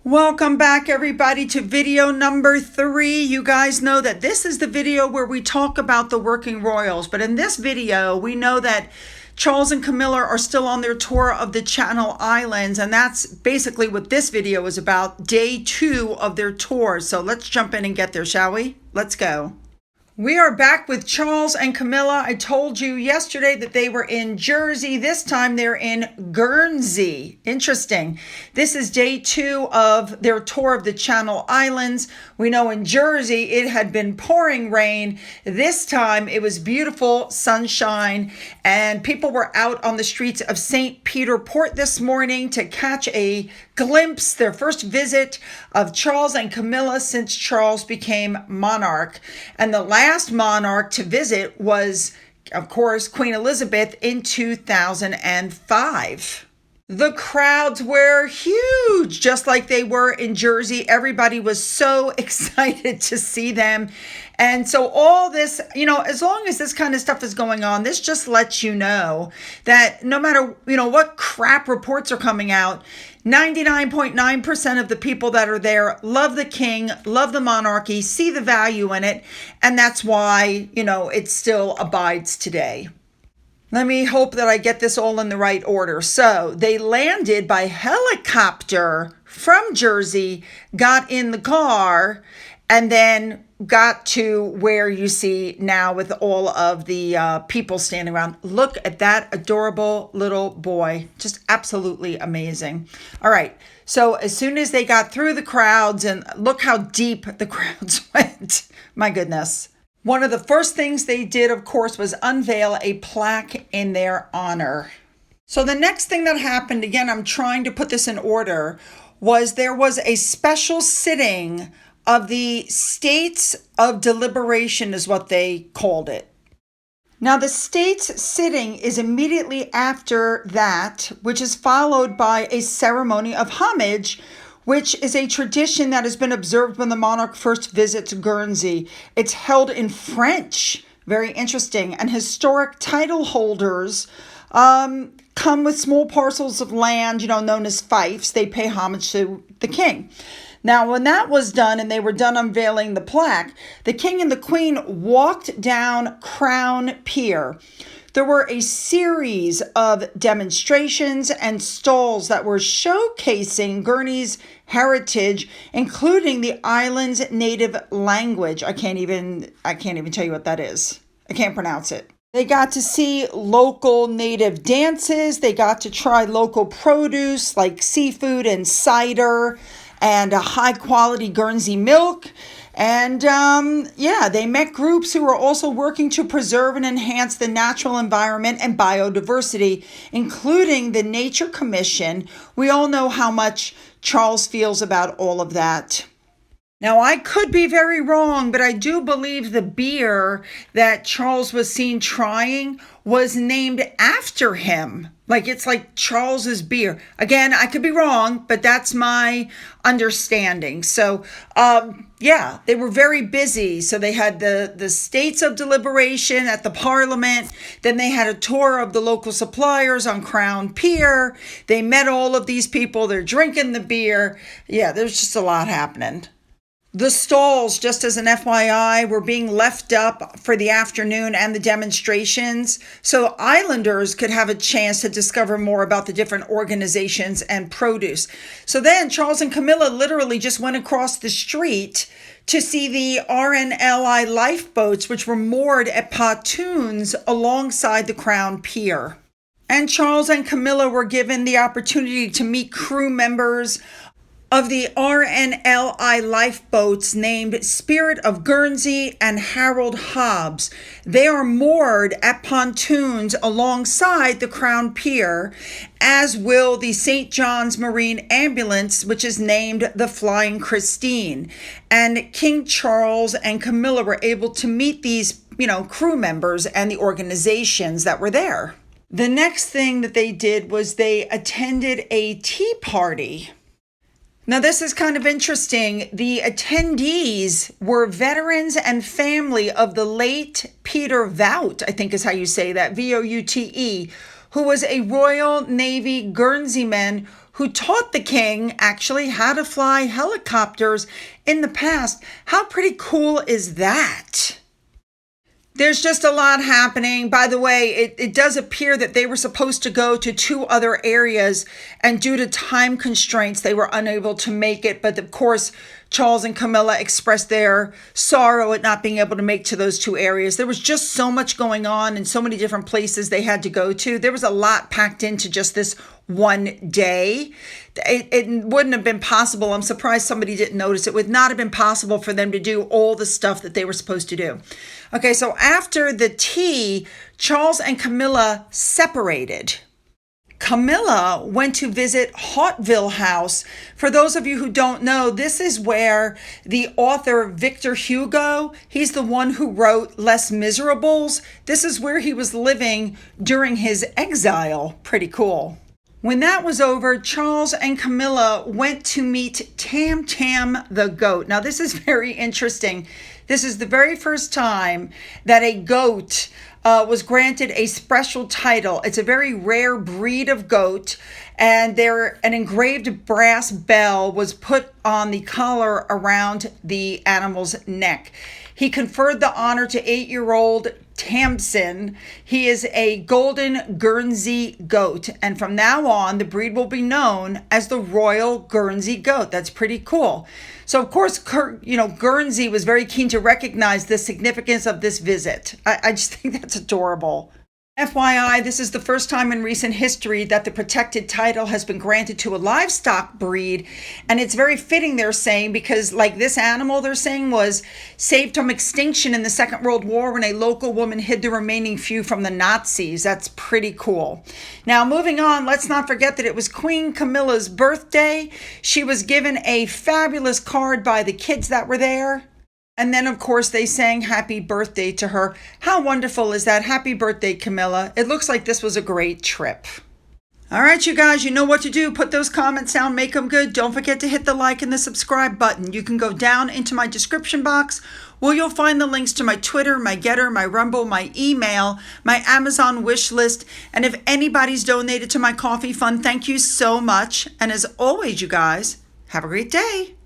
Welcome back, everybody, to video number 3. You guys know that this is the video where we talk about the working royals. But in this video, we know that Charles and Camilla are still on their tour of the Channel Islands. And that's basically what this video is about, day 2 of their tour. So let's jump in and get there, shall we? Let's go. We are back with Charles and Camilla. I told you yesterday that they were in Jersey. This time they're in Guernsey. Interesting. This is day 2 of their tour of the Channel Islands. We know in Jersey it had been pouring rain. This time it was beautiful sunshine, and people were out on the streets of St. Peter Port this morning to catch a glimpse, their first visit of Charles and Camilla since Charles became monarch. And the last monarch to visit was, of course, Queen Elizabeth in 2005. The crowds were huge, just like they were in Jersey. Everybody was so excited to see them. And so all this, as long as this kind of stuff is going on, this just lets you know that no matter, what crap reports are coming out, 99.9% of the people that are there love the king, love the monarchy, see the value in it. And that's why, it still abides today. Let me hope that I get this all in the right order. So they landed by helicopter from Jersey, got in the car, and then got to where you see now with all of the people standing around. Look at that adorable little boy. Just absolutely amazing. All right. So as soon as they got through the crowds, and look how deep the crowds went. My goodness. One of the first things they did, of course, was unveil a plaque in their honor. So the next thing that happened, again, I'm trying to put this in order, was there was a special sitting of the States of Deliberation is what they called it. Now, the states sitting is immediately after that, which is followed by a ceremony of homage, which is a tradition that has been observed when the monarch first visits Guernsey. It's held in French, very interesting, and historic title holders come with small parcels of land, known as fiefs. They pay homage to the king. Now, when that was done and they were done unveiling the plaque, the king and the queen walked down Crown Pier. There were a series of demonstrations and stalls that were showcasing Guernsey's heritage, including the island's native language. I can't even tell you what that is. I can't pronounce it. They got to see local native dances. They got to try local produce like seafood and cider and a high quality Guernsey milk. And they met groups who were also working to preserve and enhance the natural environment and biodiversity, including the Nature Commission. We all know how much Charles feels about all of that. Now, I could be very wrong, but I do believe the beer that Charles was seen trying was named after him. It's like Charles's beer. Again, I could be wrong, but that's my understanding. So, they were very busy. So they had the States of Deliberation at the Parliament. Then they had a tour of the local suppliers on Crown Pier. They met all of these people. They're drinking the beer. Yeah, there's just a lot happening. The stalls, just as an FYI, were being left up for the afternoon and the demonstrations, so islanders could have a chance to discover more about the different organizations and produce. So then Charles and Camilla literally just went across the street to see the RNLI lifeboats, which were moored at pontoons alongside the Crown Pier. And Charles and Camilla were given the opportunity to meet crew members of the RNLI lifeboats named Spirit of Guernsey and Harold Hobbs. They are moored at pontoons alongside the Crown Pier, as will the St. John's Marine Ambulance, which is named the Flying Christine. And King Charles and Camilla were able to meet these, crew members and the organizations that were there. The next thing that they did was they attended a tea party. Now, this is kind of interesting. The attendees were veterans and family of the late Peter Voute, I think is how you say that, Voute, who was a Royal Navy Guernseyman who taught the king actually how to fly helicopters in the past. How pretty cool is that? There's just a lot happening. By the way, it does appear that they were supposed to go to 2 other areas, and due to time constraints, they were unable to make it. But of course, Charles and Camila expressed their sorrow at not being able to make to those 2 areas. There was just so much going on and so many different places they had to go to. There was a lot packed into just this one day. It wouldn't have been possible. I'm surprised somebody didn't notice. It would not have been possible for them to do all the stuff that they were supposed to do. Okay, so after the tea, Charles and Camila separated. Camila went to visit Haughtville House. For those of you who don't know, this is where the author Victor Hugo, he's the one who wrote Les Miserables. This is where he was living during his exile. Pretty cool. When that was over, Charles and Camila went to meet Tam Tam the Goat. Now, this is very interesting. This is the very first time that a goat was granted a special title. It's a very rare breed of goat, and an engraved brass bell was put on the collar around the animal's neck. He conferred the honor to 8-year-old Tamsin. He is a golden Guernsey goat, and from now on, the breed will be known as the Royal Guernsey Goat. That's pretty cool. So, of course, Guernsey was very keen to recognize the significance of this visit. I just think that's adorable. FYI, this is the first time in recent history that the protected title has been granted to a livestock breed. And it's very fitting, they're saying, because like this animal, they're saying, was saved from extinction in the Second World War when a local woman hid the remaining few from the Nazis. That's pretty cool. Now, moving on, let's not forget that it was Queen Camilla's birthday. She was given a fabulous card by the kids that were there. And then, of course, they sang happy birthday to her. How wonderful is that? Happy birthday, Camila. It looks like this was a great trip. All right, you guys, you know what to do. Put those comments down, make them good. Don't forget to hit the like and the subscribe button. You can go down into my description box where you'll find the links to my Twitter, my Gettr, my Rumble, my email, my Amazon wish list. And if anybody's donated to my coffee fund, thank you so much. And as always, you guys, have a great day.